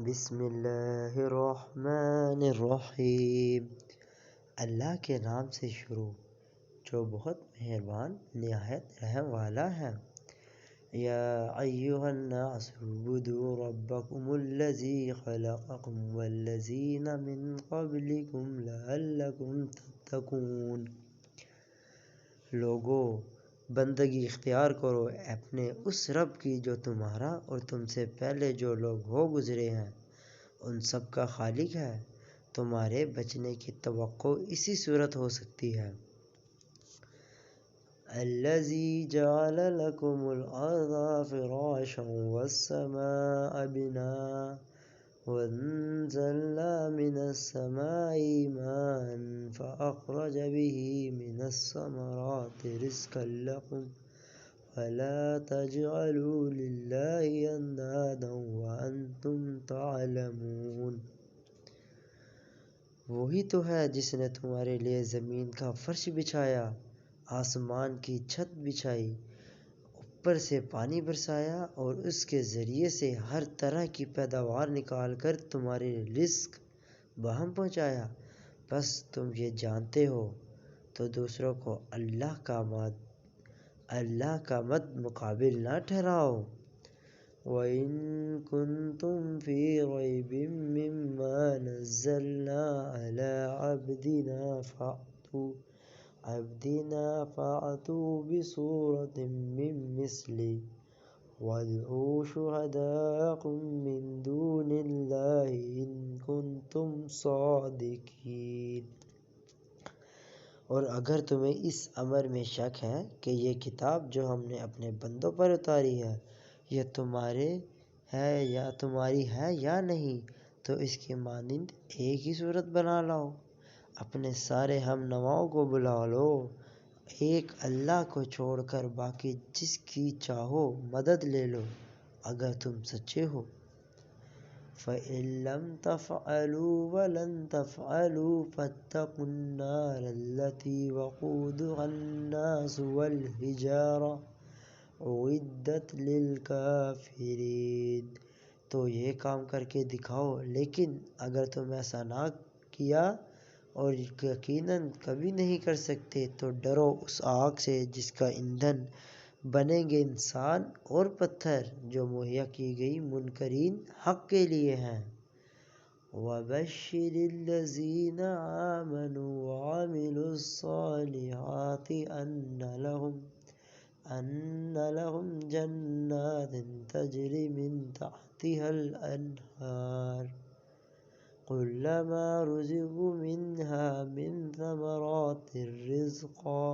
بسم اللہ الرحمن الرحیم۔ اللہ کے نام سے شروع جو بہت مہربان نہایت رحم والا ہے۔ یا ایھا الناس اعبدوا ربکم الذی خلقکم والذین من قبلکم لعلکم تتقون۔ لوگو بندگی اختیار کرو اپنے اس رب کی جو تمہارا اور تم سے پہلے جو لوگ ہو گزرے ہیں ان سب کا خالق ہے، تمہارے بچنے کی توقع اسی صورت ہو سکتی ہے۔ الذی جعل لکم الارض فراشا والسماء بناء وانزلنا من السماء ماء فأخرج به من الثمرات رزقا لكم فلا تجعلوا لله اندادا وانتم تعلمون۔ وہی تو ہے جس نے تمہارے لیے زمین کا فرش بچھایا، آسمان کی چھت بچھائی، اوپر سے پانی برسایا اور اس کے ذریعے سے ہر طرح کی پیداوار نکال کر تمہارے رزق بہم پہنچایا۔ بس تم یہ جانتے ہو تو دوسروں کو اللہ کا مد مقابل نہ ٹھہراؤ۔ وَإِن كُنتُمْ فِي رَيْبٍ مِّمَّا نَزَّلْنَا عَلَىٰ عَبْدِنَا فَأْتُوا بِسُورَةٍ مِّن مِّثْلِهِ وَادْعُوا شُهَدَاءَكُم مِّن دُونِ اللَّهِ إِن كُنتُمْ صَادِقِينَ۔ اور اگر تمہیں اس امر میں شک ہے کہ یہ کتاب جو ہم نے اپنے بندوں پر اتاری ہے یہ تمہاری ہے یا نہیں، تو اس کی مانند ایک ہی صورت بنا لاؤ، اپنے سارے ہم نواؤں کو بلا لو، ایک اللہ کو چھوڑ کر باقی جس کی چاہو مدد لے لو اگر تم سچے ہو۔ فَإِن لَّمْ تَفْعَلُوا وَلَن تَفْعَلُوا فَاتَّقُوا النَّارَ الَّتِي وَقُودُهَا النَّاسُ وَالْحِجَارَةُ أُعِدَّتْ لِلْكَافِرِينَ۔ تو یہ کام کر کے دکھاؤ، لیکن اگر تم ایسا نہ کیا اور یقیناً کبھی نہیں کر سکتے تو ڈرو اس آگ سے جس کا ایندھن بنیں گے انسان اور پتھر، جو مہیا کی گئی منکرین حق کے لیے ہیں۔ وَبَشِّرِ الَّذِينَ آمَنُوا وَعَمِلُوا الصَّالِحَاتِ أَنَّ لَهُمْ جَنَّاتٍ تَجْرِي مِن تَحْتِهَا الْأَنْهَارُ كُلَّمَا رُزِقُوا مِنْهَا مِن ثَمَرَاتٍ رِّزْقًا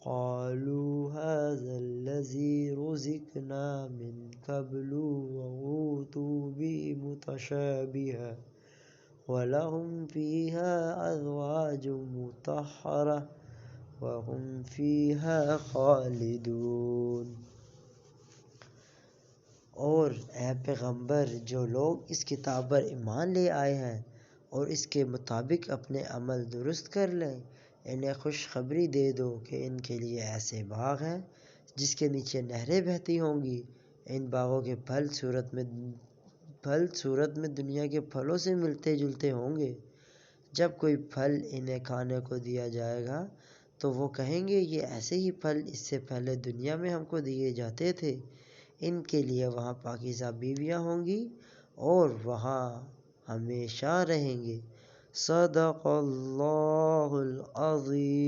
قَالُوا هَٰذَا الَّذِي رُزِقْنَا مِن قَبْلُ وَأُوتُوا بِهِ مُتَشَابِهًا وَلَهُمْ فِيهَا أَزْوَاجٌ مُّطَهَّرَةٌ وَهُمْ فِيهَا خَالِدُونَ۔ اور اے پیغمبر، جو لوگ اس کتاب پر ایمان لے آئے ہیں اور اس کے مطابق اپنے عمل درست کر لیں، انہیں خوشخبری دے دو کہ ان کے لیے ایسے باغ ہیں جس کے نیچے نہریں بہتی ہوں گی۔ ان باغوں کے پھل صورت میں دنیا کے پھلوں سے ملتے جلتے ہوں گے۔ جب کوئی پھل انہیں کھانے کو دیا جائے گا تو وہ کہیں گے یہ ایسے ہی پھل اس سے پہلے دنیا میں ہم کو دیے جاتے تھے۔ ان کے لیے وہاں پاکیزہ بیویاں ہوں گی اور وہاں ہمیشہ رہیں گے۔ صدق اللہ العظیم۔